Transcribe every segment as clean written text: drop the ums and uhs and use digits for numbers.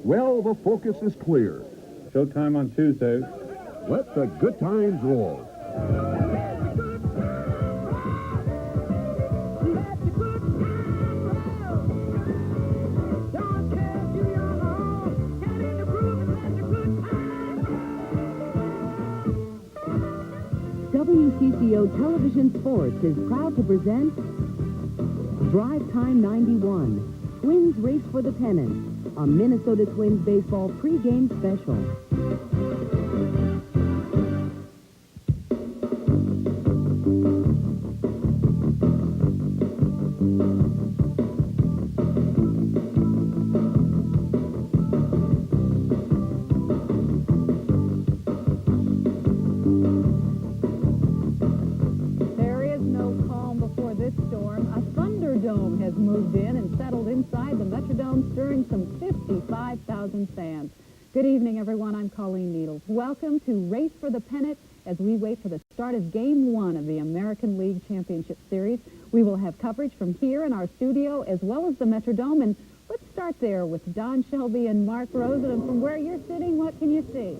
Well, the focus is clear. Showtime on Tuesday. Let the good times roll. WCCO Television Sports is proud to present Drive Time 91, Twins Race for the Pennant, a Minnesota Twins baseball pregame special. Good evening, everyone. I'm Colleen Needles. Welcome to Race for the Pennant as we wait for the start of Game 1 of the American League Championship Series. We will have coverage from here in our studio as well as the Metrodome. And let's start there with Don Shelby and Mark Rosen. And from where you're sitting, what can you see?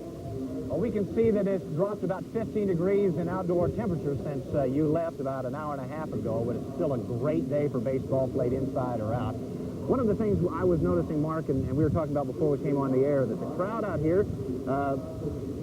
Well, we can see that it's dropped about 15 degrees in outdoor temperature since you left about an hour and a half ago, but it's still a great day for baseball played inside or out. One of the things I was noticing, Mark, and we were talking about before we came on the air, that the crowd out here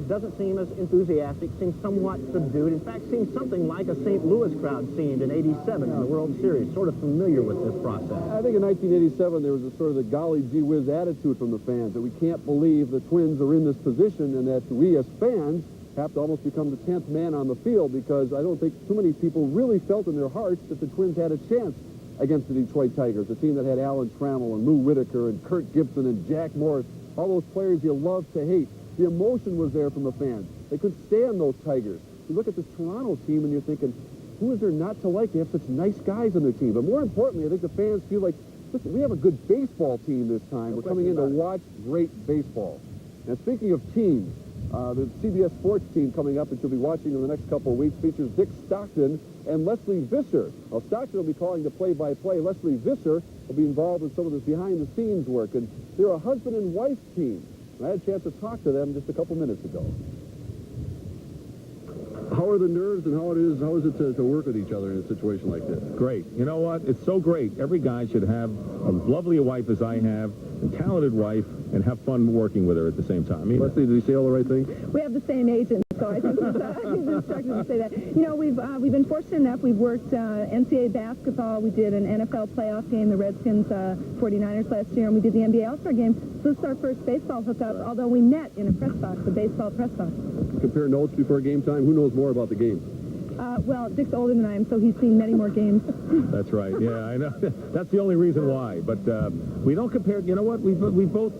doesn't seem as enthusiastic, seems somewhat subdued. In fact, seems something like a St. Louis crowd seemed in '87 in the World Series, sort of familiar with this process. I think in 1987 there was a sort of the golly gee whiz attitude from the fans that we can't believe the Twins are in this position and that we as fans have to almost become the 10th man on the field, because I don't think too many people really felt in their hearts that the Twins had a chance against the Detroit Tigers, a team that had Alan Trammell and Lou Whitaker and Kurt Gibson and Jack Morris, all those players you love to hate. The emotion was there from the fans. They couldn't stand those Tigers. You look at this Toronto team and you're thinking, who is there not to like? They have such nice guys on their team. But more importantly, I think the fans feel like, listen, we have a good baseball team this time. We're coming in to watch great baseball. And speaking of teams, the CBS Sports team coming up that you'll be watching in the next couple of weeks features Dick Stockton and Leslie Visser. Well, Stockton will be calling the play-by-play. Leslie Visser will be involved in some of this behind-the-scenes work. And they're a husband and wife team. And I had a chance to talk to them just a couple minutes ago. How are the nerves and how is it to work with each other in a situation like this? Great. You know what? It's so great. Every guy should have as lovely a wife as I have, a talented wife, and have fun working with her at the same time. Leslie, did he say all the right things? We have the same agent, so I think he's instructed to say that. You know, we've been fortunate enough. We've worked NCAA basketball. We did an NFL playoff game, the Redskins 49ers last year, and we did the NBA All-Star game. So this is our first baseball hookup, although we met in a press box, a baseball press box. Compare notes before game time. Who knows more about the game? Well, Dick's older than I am, so he's seen many more games. That's right. Yeah, I know. That's the only reason why. But we don't compare. You know what? We both,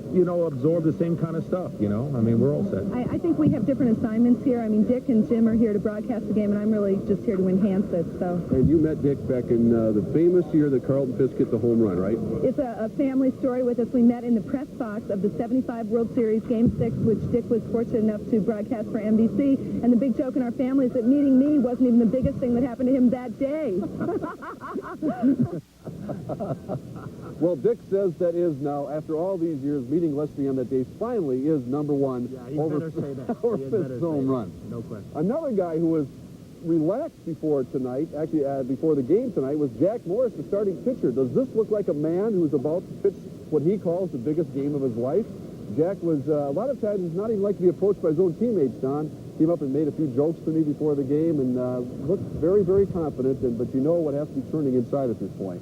absorb the same kind of stuff, I mean, we're all set. I think we have different assignments here. I mean, Dick and Jim are here to broadcast the game, and I'm really just here to enhance it, so. And you met Dick back in the famous year that Carlton Fisk hit the home run, right? It's a family story with us. We met in the press box of the '75 World Series Game 6, which Dick was fortunate enough to broadcast for NBC. And the big joke in our family is that meeting me wasn't even the biggest thing that happened to him that day. Well, Dick says that is now, after all these years, meeting Leslie on that day finally is number one. Yeah, he over better say that. Over Fisk's home run. No question. Another guy who was relaxed before tonight, actually before the game tonight, was Jack Morris, the starting pitcher. Does this look like a man who's about to pitch what he calls the biggest game of his life? Jack was, a lot of times, not even like to be approached by his own teammates, Don. Came up and made a few jokes to me before the game and looked very, very confident, but you know what has to be turning inside at this point.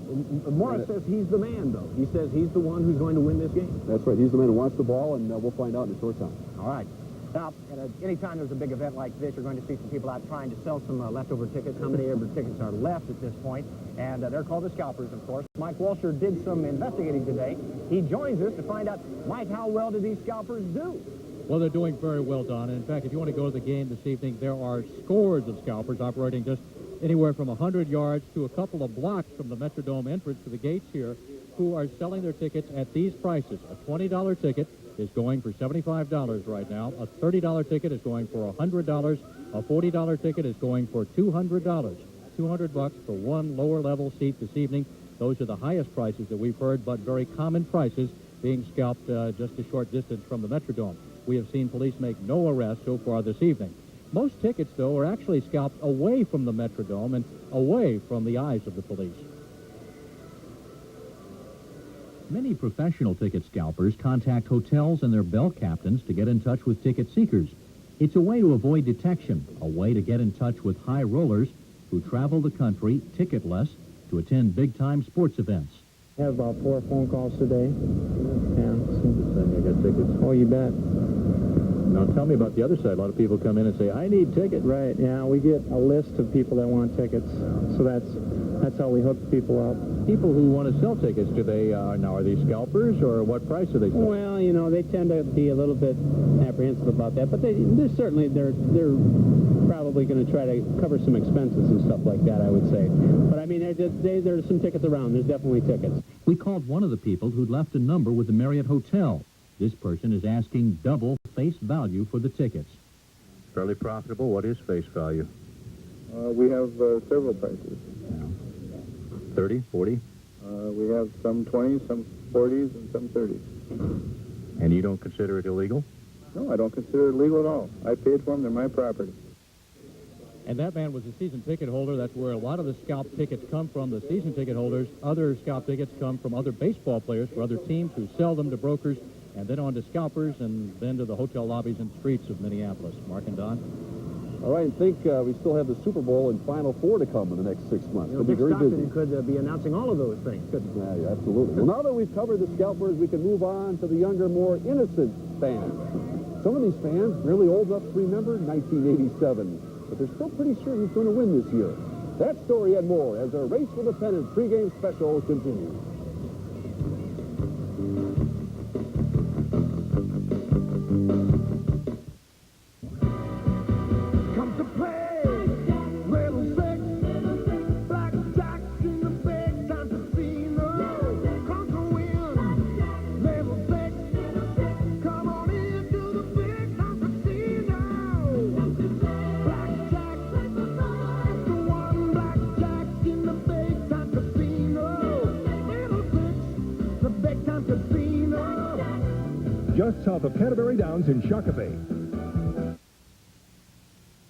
Morris says he's the man, though. He says he's the one who's going to win this game. That's right. He's the man who wants the ball, and we'll find out in a short time. All right. Now, anytime there's a big event like this, you're going to see some people out trying to sell some leftover tickets. How many ever tickets are left at this point? And they're called the scalpers, of course. Mike Walcher did some investigating today. He joins us to find out, Mike, how well do these scalpers do? Well, they're doing very well, Don. And in fact, if you want to go to the game this evening, there are scores of scalpers operating just anywhere from 100 yards to a couple of blocks from the Metrodome entrance to the gates here, who are selling their tickets at these prices. A $20 ticket is going for $75 right now. A $30 ticket is going for $100. A $40 ticket is going for $200. $200 for one lower-level seat this evening. Those are the highest prices that we've heard, but very common prices being scalped just a short distance from the Metrodome. We have seen police make no arrests so far this evening. Most tickets, though, are actually scalped away from the Metrodome and away from the eyes of the police. Many professional ticket scalpers contact hotels and their bell captains to get in touch with ticket seekers. It's a way to avoid detection, a way to get in touch with high rollers who travel the country ticketless to attend big-time sports events. I have about 4 phone calls today. Yeah. Saying I got tickets. Oh, you bet. Now tell me about the other side. A lot of people come in and say, I need tickets. Right, yeah, we get a list of people that want tickets, so that's how we hook people up. People who want to sell tickets, do they, now are they scalpers, or what price are they selling? Well, you know, they tend to be a little bit apprehensive about that, but they're probably going to try to cover some expenses and stuff like that, I would say. But I mean, there's some tickets around. There's definitely tickets. We called one of the people who'd left a number with the Marriott Hotel. This person is asking double face value for the tickets. Fairly profitable. What is face value? We have several prices. 30, 40? We have some 20s, some 40s, and some 30s. And you don't consider it illegal? No, I don't consider it legal at all. I paid for them. They're my property. And that man was a season ticket holder. That's where a lot of the scalp tickets come from, the season ticket holders. Other scalp tickets come from other baseball players for other teams who sell them to brokers, and then on to scalpers, and then to the hotel lobbies and streets of Minneapolis. Mark and Don. All right, and think we still have the Super Bowl and Final Four to come in the next 6 months. You know, It'll be very busy. Stockton could be announcing all of those things, couldn't he? Yeah, absolutely. Well, now that we've covered the scalpers, we can move on to the younger, more innocent fans. Some of these fans really old enough to remember 1987, but they're still pretty sure who's going to win this year. That story and more as our Race for the Pennant pregame special continues. Just south of Canterbury Downs in Shakopee.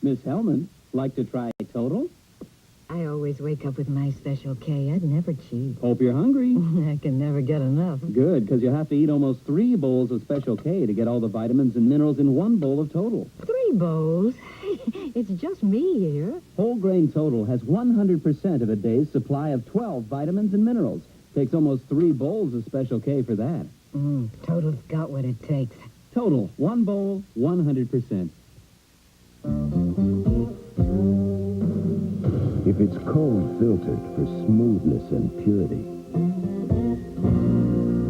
Miss Hellman, like to try Total? I always wake up with my Special K. I'd never cheat. Hope you're hungry. I can never get enough. Good, because you'll have to eat almost 3 bowls of Special K to get all the vitamins and minerals in 1 bowl of Total. 3 bowls? It's just me here. Whole Grain Total has 100% of a day's supply of 12 vitamins and minerals. Takes almost 3 bowls of Special K for that. Total's got what it takes. Total, 1 bowl, 100%. If it's cold filtered for smoothness and purity,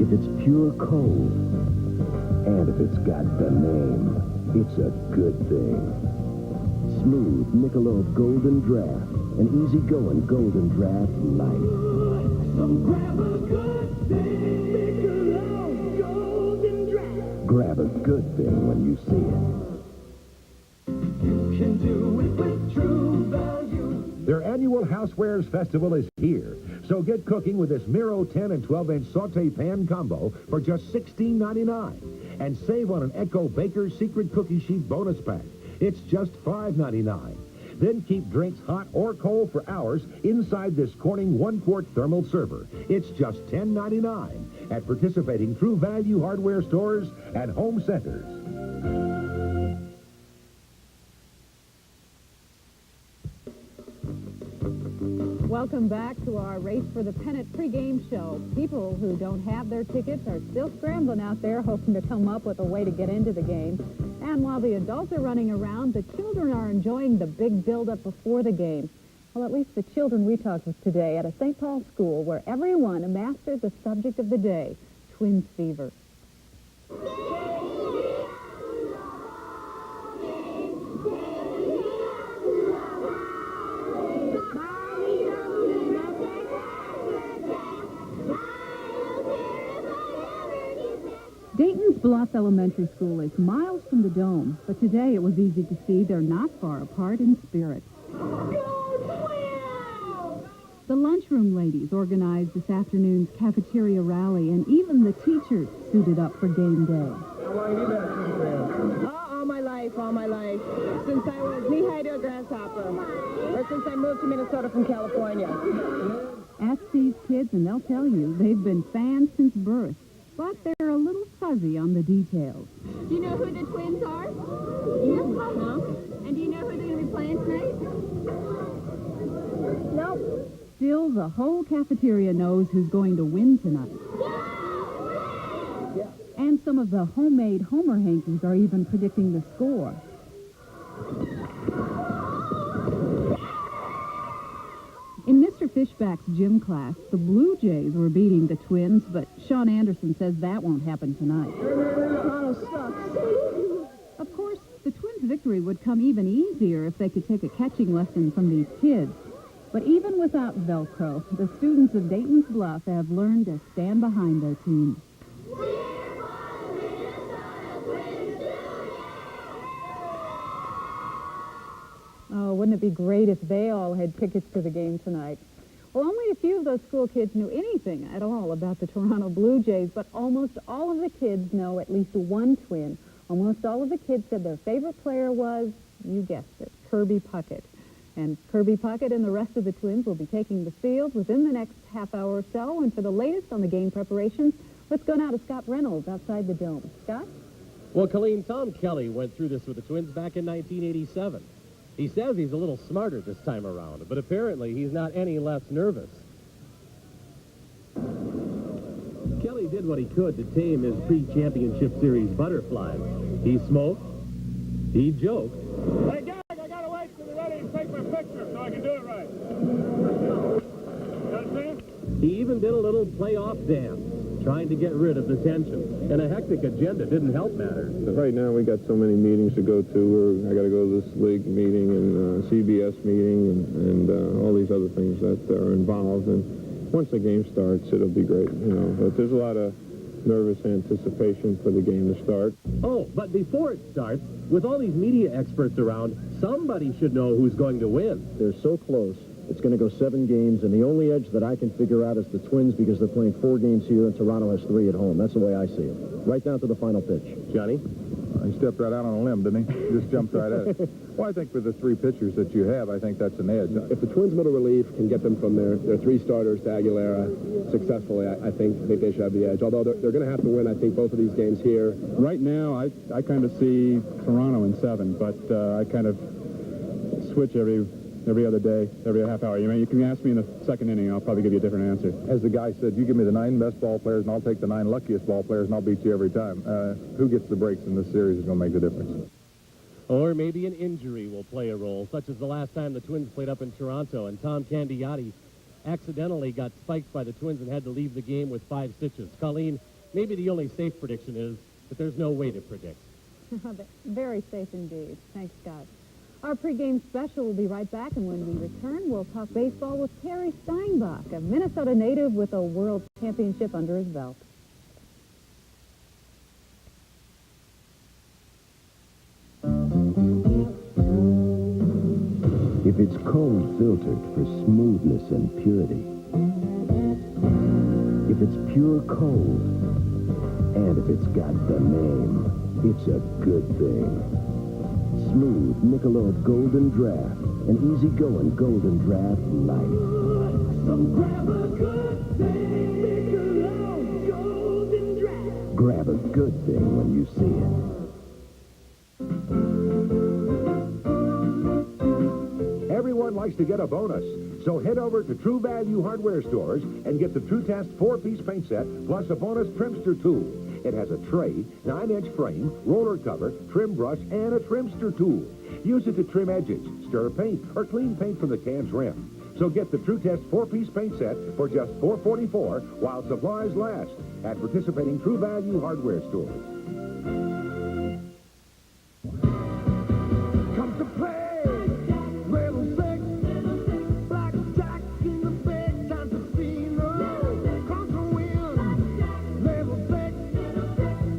if it's pure cold, and if it's got the name, it's a good thing. Smooth Michelob Golden Draft, an easy-going Golden Draft Light. So grab a good thing, Michelob Golden Draft. Grab a good thing when you see it. You can do it with true value. Their annual Housewares Festival is here. So get cooking with this Miro 10 and 12-inch saute pan combo for just $16.99. And save on an Echo Baker's Secret Cookie Sheet bonus pack. It's just $5.99. Then keep drinks hot or cold for hours inside this Corning 1-quart thermal server. It's just $10.99 at participating True Value hardware stores and home centers. Welcome back to our Race for the Pennant pregame show. People who don't have their tickets are still scrambling out there, hoping to come up with a way to get into the game. And while the adults are running around, the children are enjoying the big build-up before the game. Well, at least the children we talked with today at a St. Paul school where everyone mastered the subject of the day, twins fever. Dayton's Bluff Elementary School is miles from the Dome, but today it was easy to see they're not far apart in spirit. The lunchroom ladies organized this afternoon's cafeteria rally, and even the teachers suited up for game day. How long have you been a Twins fan? All my life. Since I was knee-high to a grasshopper. Or since I moved to Minnesota from California. Ask these kids and they'll tell you they've been fans since birth, but they're a little fuzzy on the details. Do you know who the Twins are? No. And do you know who they're going to be playing tonight? Nope. Still, the whole cafeteria knows who's going to win tonight. And some of the homemade Homer hankies are even predicting the score. In Mr. Fishback's gym class, the Blue Jays were beating the Twins, but Sean Anderson says that won't happen tonight. Toronto sucks. Of course, the Twins' victory would come even easier if they could take a catching lesson from these kids. But even without Velcro, the students of Dayton's Bluff have learned to stand behind their team. Oh, wouldn't it be great if they all had tickets to the game tonight? Well, only a few of those school kids knew anything at all about the Toronto Blue Jays, but almost all of the kids know at least one Twin. Almost all of the kids said their favorite player was, you guessed it, Kirby Puckett. And Kirby Puckett and the rest of the Twins will be taking the field within the next half hour or so. And for the latest on the game preparations, let's go now to Scott Reynolds outside the Dome. Scott? Well, Colleen, Tom Kelly went through this with the Twins back in 1987. He says he's a little smarter this time around, but apparently he's not any less nervous. Kelly did what he could to tame his pre-championship series butterflies. He smoked. He joked. Hey, guys, I gotta wait till they're ready to take my picture so I can do it right. You understand? He even did a little playoff dance, trying to get rid of the tension. And a hectic agenda didn't help matters. Right now, we got so many meetings to go to. I got to go to this league meeting and CBS meeting and all these other things that are involved. And once the game starts, it'll be great, you know. But there's a lot of nervous anticipation for the game to start. Oh, but before it starts, with all these media experts around, somebody should know who's going to win. They're so close. It's going to go 7 games, and the only edge that I can figure out is the Twins because they're playing 4 games here, and Toronto has 3 at home. That's the way I see it. Right down to the final pitch. Johnny? He stepped right out on a limb, didn't he? Just jumped right at it. Well, I think with the 3 pitchers that you have, I think that's an edge. If the Twins' middle relief can get them from their 3 starters to Aguilera successfully, I think they should have the edge. Although they're going to have to win, I think, both of these games here. Right now, I kind of see Toronto in 7, but I kind of switch every other day, every half hour. You can ask me in the second inning, I'll probably give you a different answer. As the guy said, you give me the 9 best ball players, and I'll take the 9 luckiest ball players, and I'll beat you every time. Who gets the breaks in this series is going to make the difference. Or maybe an injury will play a role, such as the last time the Twins played up in Toronto, and Tom Candiotti accidentally got spiked by the Twins and had to leave the game with 5 stitches. Colleen, maybe the only safe prediction is that there's no way to predict. Very safe indeed. Thanks, Scott. Our pregame special will be right back, and when we return, we'll talk baseball with Terry Steinbach, a Minnesota native with a world championship under his belt. If it's cold filtered for smoothness and purity, if it's pure cold, and if it's got the name, it's a good thing. Smooth Michelob Golden Draft, an easy-going Golden Draft light. So grab a good thing, Michelob Golden Draft. Grab a good thing when you see it. Everyone likes to get a bonus, so head over to True Value Hardware stores and get the True Test 4-piece paint set plus a bonus trimster tool. It has a tray, 9-inch frame, roller cover, trim brush, and a trimster tool. Use it to trim edges, stir paint, or clean paint from the can's rim. So get the True Test 4-piece paint set for just $4.44 while supplies last at participating True Value Hardware stores. Come to play. Level 6. Blackjack in the big time casino. Come to win. Level 6.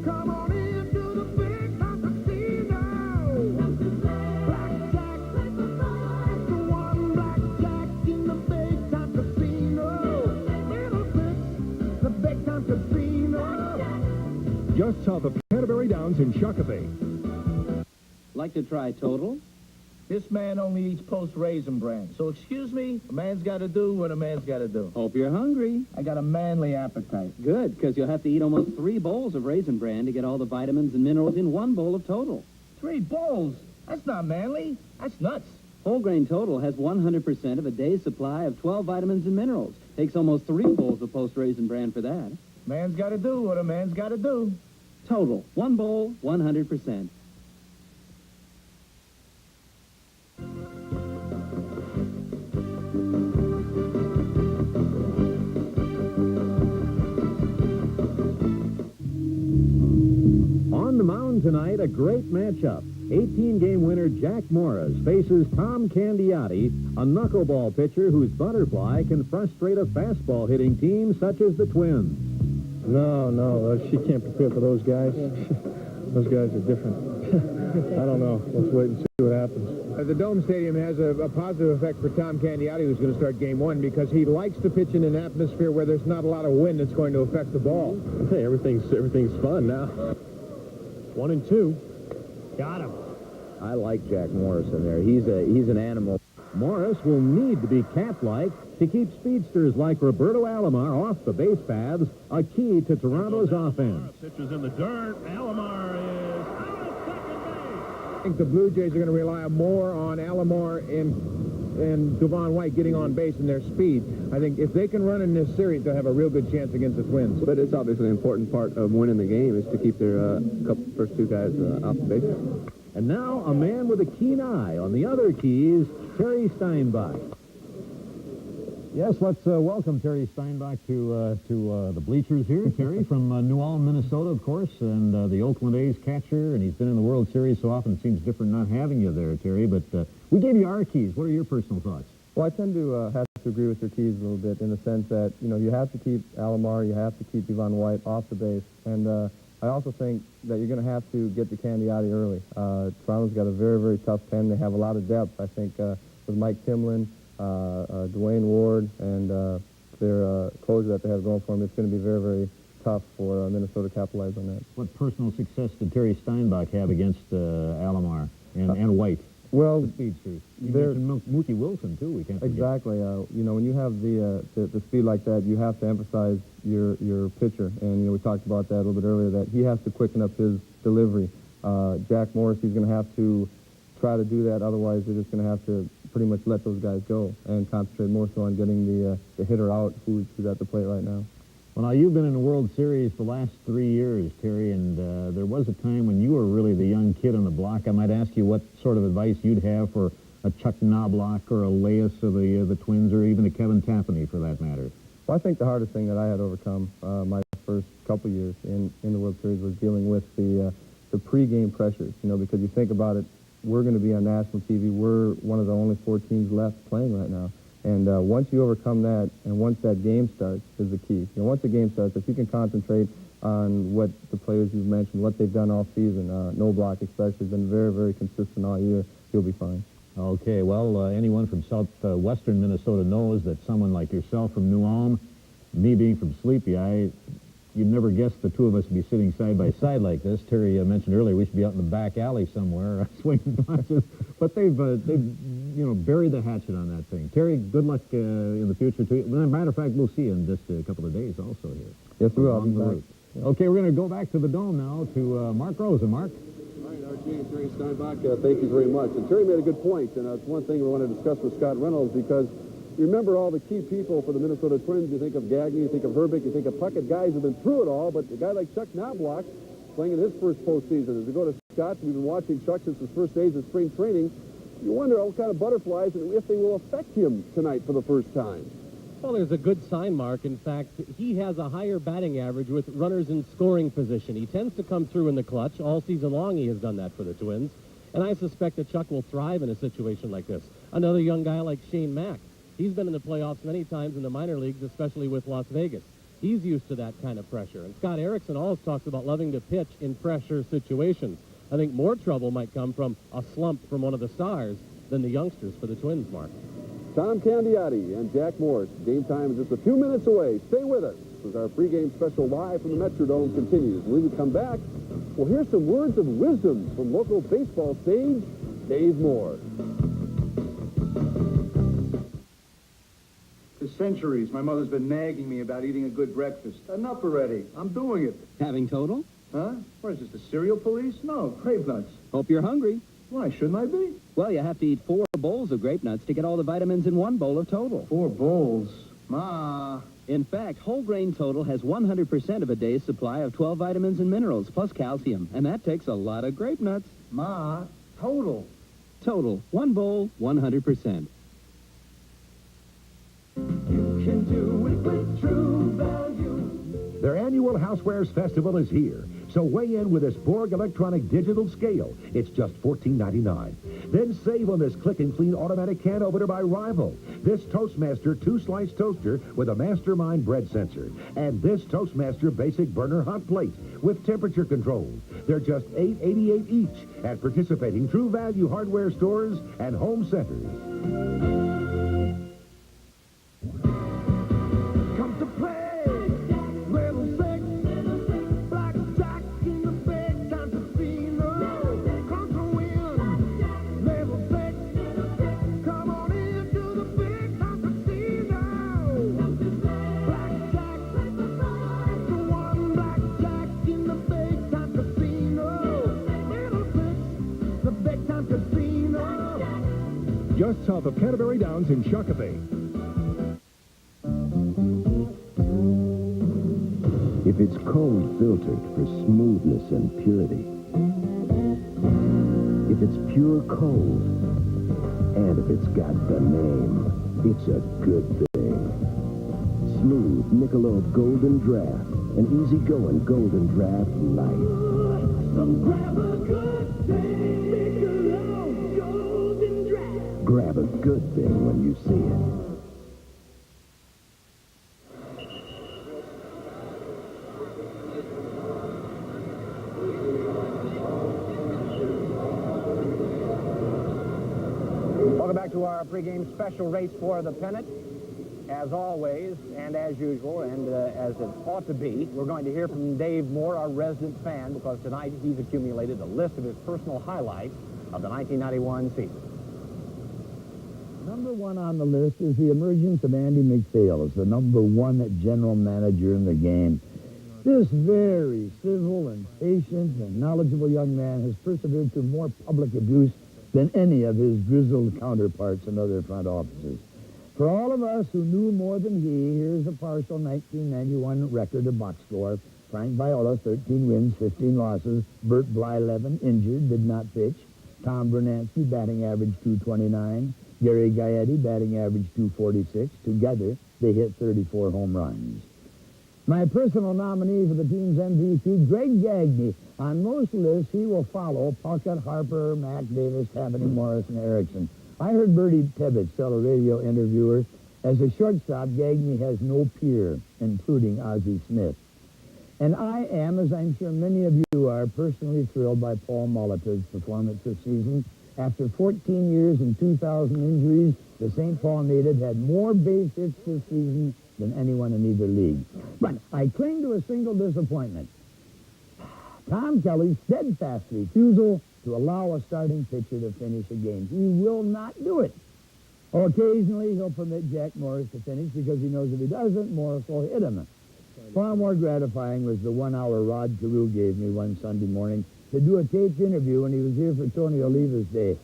Come on into the big time casino. Blackjack. It's the one blackjack in the big time casino. Strawberry Downs in Shakopee. Like to try Total? This man only eats post-raisin bran. So excuse me, a man's got to do what a man's got to do. Hope you're hungry. I got a manly appetite. Good, because you'll have to eat almost 3 bowls of Raisin Bran to get all the vitamins and minerals in 1 bowl of Total. 3 bowls? That's not manly. That's nuts. Whole Grain Total has 100% of a day's supply of 12 vitamins and minerals. Takes almost 3 bowls of post-Raisin Bran for that. Man's got to do what a man's got to do. Total. 1 bowl, 100%. On the mound tonight, a great matchup. 18-game winner Jack Morris faces Tom Candiotti, a knuckleball pitcher whose butterfly can frustrate a fastball-hitting team such as the Twins. No, she can't prepare for those guys. Those guys are different. I don't know. Let's wait and see what happens. The Dome Stadium has a positive effect for Tom Candiotti, who's going to start Game 1, because he likes to pitch in an atmosphere where there's not a lot of wind that's going to affect the ball. Hey, everything's fun now. 1 and 2. Got him. I like Jack Morris in there. He's an animal. Morris will need to be cat-like to keep speedsters like Roberto Alomar off the base paths, a key to Toronto's offense. Pitches in the dirt. Alomar is out of second base. I think the Blue Jays are going to rely more on Alomar and Devon White getting on base and their speed. I think if they can run in this series, they'll have a real good chance against the Twins. But it's obviously an important part of winning the game is to keep their first 2 guys off the base. And now a man with a keen eye on the other keys, Terry Steinbach. Yes, let's welcome Terry Steinbach to the bleachers here. Terry from New Ulm, Minnesota, of course, and the Oakland A's catcher, and he's been in the World Series so often it seems different not having you there, Terry, but we gave you our keys. What are your personal thoughts? Well, I tend to have to agree with your keys a little bit in the sense that, you have to keep Alomar, you have to keep Devon White off the base, and I also think that you're going to have to get to Candiotti early. Toronto's got a very, very tough pen. They have a lot of depth. I think with Mike Timlin, Dwayne Ward, and their closer that they have going for them, it's going to be very, very tough for Minnesota to capitalize on that. What personal success did Terry Steinbach have against Alomar and White? Well, the speedsters. You mentioned Mookie Wilson, too. We can't forget. Exactly. When you have the speed like that, you have to emphasize your pitcher. And, we talked about that a little bit earlier, that he has to quicken up his delivery. Jack Morris, he's going to have to try to do that. Otherwise, they're just going to have to pretty much let those guys go and concentrate more so on getting the hitter out who's at the plate right now. Well, now, you've been in the World Series the last 3 years, Terry, and there was a time when you were really the young kid on the block. I might ask you what sort of advice you'd have for a Chuck Knobloch or a Leas of the Twins, or even a Kevin Tapani, for that matter. Well, I think the hardest thing that I had to overcome my first couple years in the World Series was dealing with the pregame pressures, because you think about it, we're going to be on national TV. We're one of the only 4 teams left playing right now. And once you overcome that, and once that game starts, is the key. Once the game starts, if you can concentrate on what the players you've mentioned, what they've done all season, Knobloch especially, has been very, very consistent all year, you'll be fine. Okay, well, anyone from southwestern Minnesota knows that someone like yourself from New Ulm, me being from Sleepy, you'd never guess the two of us would be sitting side by side like this. Terry mentioned earlier we should be out in the back alley somewhere swinging punches, but they've buried the hatchet on that thing. Terry, good luck in the future to you. As a matter of fact, we'll see you in just a couple of days also here. Yes, we will. I'll be back. Okay, we're going to go back to the Dome now to Mark Rosen. Mark? All right, Archie and Terry Steinbach, thank you very much. And Terry made a good point, and it's one thing we want to discuss with Scott Reynolds, because you remember all the key people for the Minnesota Twins. You think of Gagne, you think of Herbeck, you think of Puckett. Guys have been through it all, but a guy like Chuck Knobloch playing in his first postseason. As we go to Scott, we've been watching Chuck since his first days of spring training. You wonder what kind of butterflies and if they will affect him tonight for the first time. Well, there's a good sign, Mark. In fact, he has a higher batting average with runners in scoring position. He tends to come through in the clutch. All season long he has done that for the Twins. And I suspect that Chuck will thrive in a situation like this. Another young guy like Shane Mack. He's been in the playoffs many times in the minor leagues, especially with Las Vegas. He's used to that kind of pressure. And Scott Erickson always talks about loving to pitch in pressure situations. I think more trouble might come from a slump from one of the stars than the youngsters for the Twins, Mark. Tom Candiotti and Jack Morris. Game time is just a few minutes away. Stay with us as our pregame special live from the Metrodome continues. When we come back, Well, here's some words of wisdom from local baseball sage Dave Moore. For centuries, my mother's been nagging me about eating a good breakfast. Enough already. I'm doing it. Having total? Huh? What is this, the cereal police? No, grape nuts. Hope you're hungry. Why, shouldn't I be? Well, you have to eat 4 bowls of grape nuts to get all the vitamins in 1 bowl of total. 4 bowls? Ma. In fact, whole grain total has 100% of a day's supply of 12 vitamins and minerals, plus calcium. And that takes a lot of grape nuts. Ma, total. Total. 1 bowl, 100%. You can do it with True Value. Their annual Housewares Festival is here. So weigh in with this Borg electronic digital scale. It's just $14.99. Then save on this Click and Clean automatic can opener by Rival. This Toastmaster 2-slice toaster with a Mastermind bread sensor. And this Toastmaster basic burner hot plate with temperature controls. They're just $8.88 each at participating True Value hardware stores and home centers. Come to play. Level 6. Blackjack in the big time casino. Come to win. Level 6. Come on in to the big time casino. Blackjack. The one blackjack in the big time casino. Level 6. The big time casino. Just south of Canterbury Downs in Shakopee. If it's cold filtered for smoothness and purity, if it's pure cold, and if it's got the name, it's a good thing. Smooth Michelob Golden Draft, an easy-going Golden Draft Light. So grab a good thing, Michelob Golden Draft. Grab a good thing when you see it. Welcome back to our pregame special race for the pennant. As always, and as usual, and as it ought to be, we're going to hear from Dave Moore, our resident fan, because tonight he's accumulated a list of his personal highlights of the 1991 season. Number 1 on the list is the emergence of Andy McPhail as the number 1 general manager in the game. This very civil and patient and knowledgeable young man has persevered through more public abuse than any of his grizzled counterparts in other front offices. For all of us who knew more than he, here's a partial 1991 record of box score. Frank Viola, 13 wins, 15 losses. Bert Blyleven, injured, did not pitch. Tom Bernansky, batting average .229. Gary Gaetti, batting average .246. Together, they hit 34 home runs. My personal nominee for the team's MVP, Greg Gagne. On most lists, he will follow Puckett, Harper, Mac Davis, Tabbany, Morris, and Erickson. I heard Bertie Tibbetts tell a radio interviewer, as a shortstop, Gagne has no peer, including Ozzie Smith. And I am, as I'm sure many of you are, personally thrilled by Paul Molitor's performance this season. After 14 years and 2,000 injuries, the St. Paul native had more base hits this season than anyone in either league. But I cling to a single disappointment. Tom Kelly's steadfast refusal to allow a starting pitcher to finish a game. He will not do it. Occasionally, he'll permit Jack Morris to finish because he knows if he doesn't, Morris will hit him. Far more gratifying was the 1 hour Rod Carew gave me one Sunday morning to do a taped interview when he was here for Tony Oliva's day.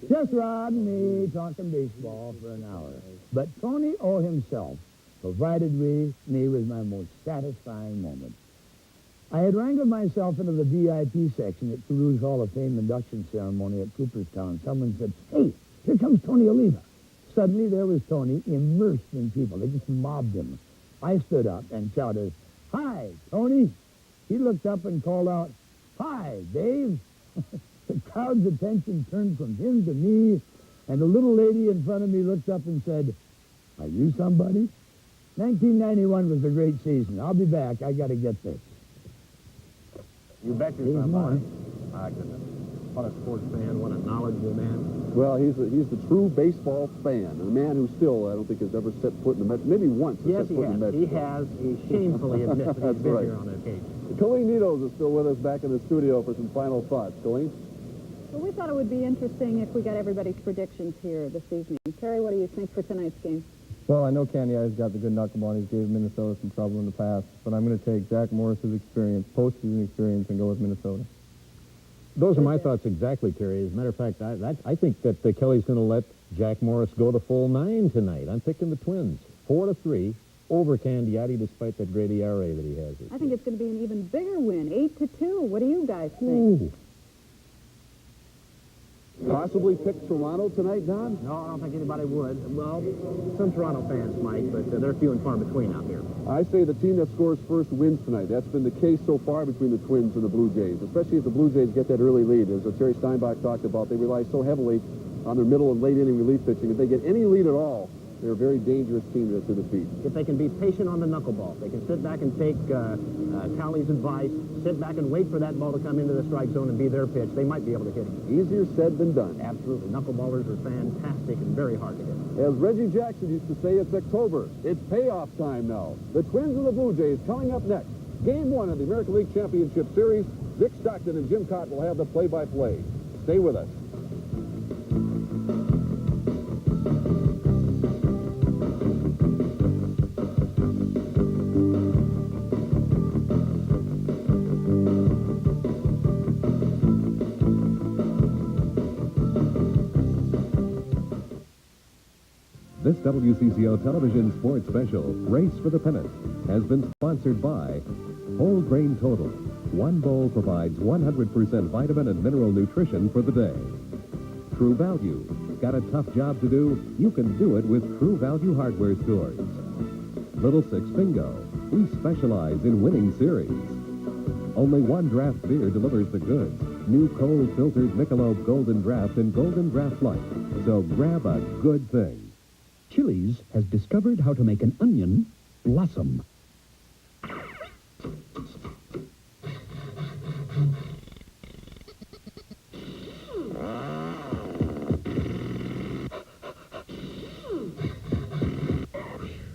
Just Rod and me talking baseball for an hour. But Tony O himself provided me with my most satisfying moment. I had wrangled myself into the VIP section at Carew's Hall of Fame induction ceremony at Cooperstown. Someone said, "Hey, here comes Tony Oliva." Suddenly there was Tony immersed in people. They just mobbed him. I stood up and shouted, "Hi, Tony." He looked up and called out, "Hi, Dave." The crowd's attention turned from him to me, and the little lady in front of me looked up and said, "Are you somebody?" 1991 was a great season. I'll be back. I got to get this. You bet you're somebody. My goodness. What a sports fan. What a knowledgeable man. Well, he's the true baseball fan, and a man who still, I don't think, has ever set foot in the Metro. Maybe once has Yes, set foot in the Metro. He has. He shamefully admits that he's That's been right. here on occasion. Colleen Needles is still with us back in the studio for some final thoughts. Colleen? Well, we thought it would be interesting if we got everybody's predictions here this evening. Terry, what do you think for tonight's game? Well, I know Candy Eye's got the good knuckleball, and he's gave Minnesota some trouble in the past, but I'm going to take Jack Morris's experience, postseason experience, and go with Minnesota. Those are my thoughts exactly, Terry. As a matter of fact, I think that Kelly's going to let Jack Morris go the full 9 tonight. I'm picking the Twins, 4-3, over Candiati, despite that great ERA that he has. I think it's going to be an even bigger win, 8-2. What do you guys think? Ooh. Possibly pick Toronto tonight, Don? No, I don't think anybody would. Well, some Toronto fans might, but they're few and far between out here. I say the team that scores first wins tonight. That's been the case so far between the Twins and the Blue Jays, especially if the Blue Jays get that early lead. As Terry Steinbach talked about, they rely so heavily on their middle and late inning relief pitching. If they get any lead at all, they're a very dangerous team to defeat. If they can be patient on the knuckleball, they can sit back and take Cowley's advice, sit back and wait for that ball to come into the strike zone and be their pitch, they might be able to hit him. Easier said than done. Absolutely. Knuckleballers are fantastic and very hard to hit. As Reggie Jackson used to say, it's October. It's payoff time now. The Twins and the Blue Jays coming up next. Game 1 of the American League Championship Series. Dick Stockton and Jim Cott will have the play-by-play. Stay with us. This WCCO television sports special, Race for the Pennant, has been sponsored by Whole Grain Total. One bowl provides 100% vitamin and mineral nutrition for the day. True Value. Got a tough job to do? You can do it with True Value hardware stores. Little Six Bingo. We specialize in winning series. Only one draft beer delivers the goods. New cold filtered Michelob Golden Draft and Golden Draft Light. So grab a good thing. Chili's has discovered how to make an onion blossom.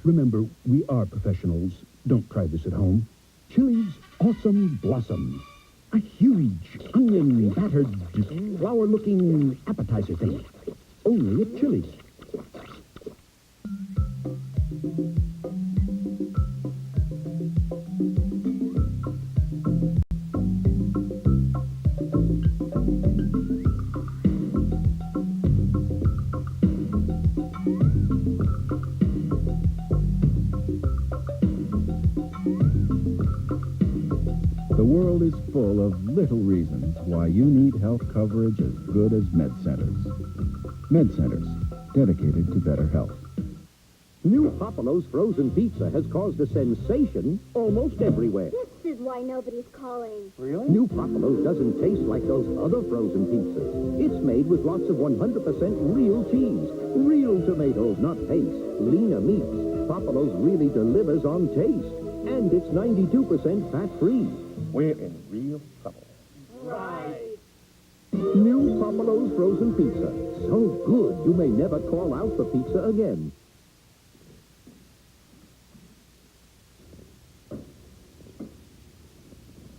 Remember, we are professionals. Don't try this at home. Chili's Awesome Blossom. A huge, onion-battered, flower-looking appetizer thing. Only at Chili's. The world is full of little reasons why you need health coverage as good as MedCenters. MedCenters, dedicated to better health. New Popolo's frozen pizza has caused a sensation almost everywhere. This is why nobody's calling. Really? New Popolo's doesn't taste like those other frozen pizzas. It's made with lots of 100% real cheese, real tomatoes, not paste, leaner meats. Popolo's really delivers on taste. And it's 92% fat-free. We're in real trouble. Right. New Popolo's frozen pizza. So good, you may never call out for pizza again.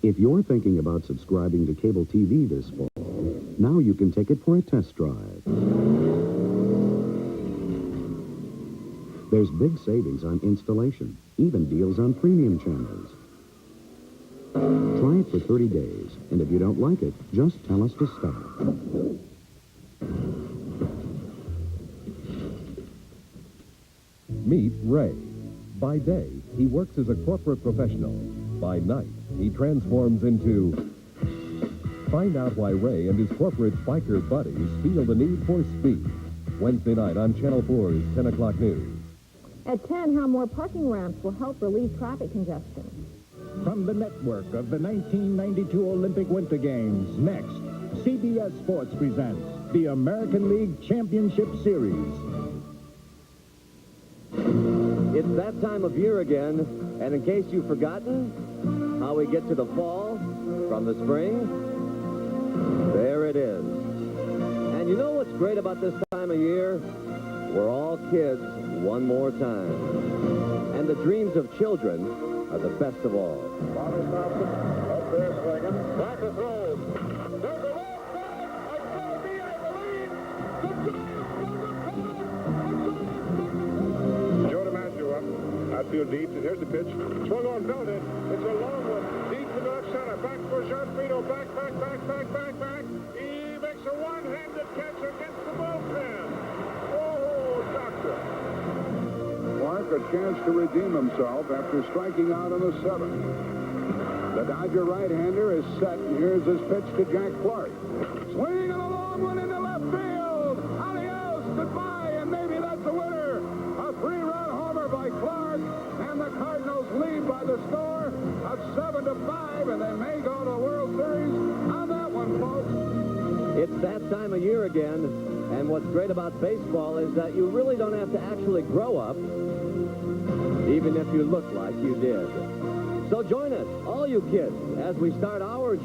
If you're thinking about subscribing to cable TV this fall, now you can take it for a test drive. There's big savings on installation, even deals on premium channels. Try it for 30 days, and if you don't like it, just tell us to stop. Meet Ray. By day, he works as a corporate professional. By night, he transforms into... Find out why Ray and his corporate biker buddies feel the need for speed. Wednesday night on Channel 4's 10 o'clock news. At 10, how more parking ramps will help relieve traffic congestion. From the network of the 1992 Olympic Winter Games, next, CBS Sports presents the American League Championship Series. It's that time of year again, and in case you've forgotten how we get to the fall from the spring, there it is. And you know what's great about this time of year? We're all kids one more time. And the dreams of children are the best of all. Bobby Thompson up there swinging. Back to throw. There's a left side. A Shelby, I believe. The Joe DiMaggio up. Outfield deep. And here's the pitch. Swung on, belted. It's a long one. Deep to the left center. Back for Jean-Frito. Back. He makes a one-handed catch against the bullpen. Oh, doctor. Clark a chance to redeem himself after striking out in the 7th. The Dodger right-hander is set, and here's his pitch to Jack Clark. Swinging a long one into left field. Adios, goodbye, and maybe that's the winner. A 3-run homer by Clark, and the Cardinals lead by the score of 7-5, and they may go to the World Series on that one, folks. It's that time of year again, and what's great about baseball is that you really don't have to actually grow up, even if you look like you did. So join us, all you kids, as we start our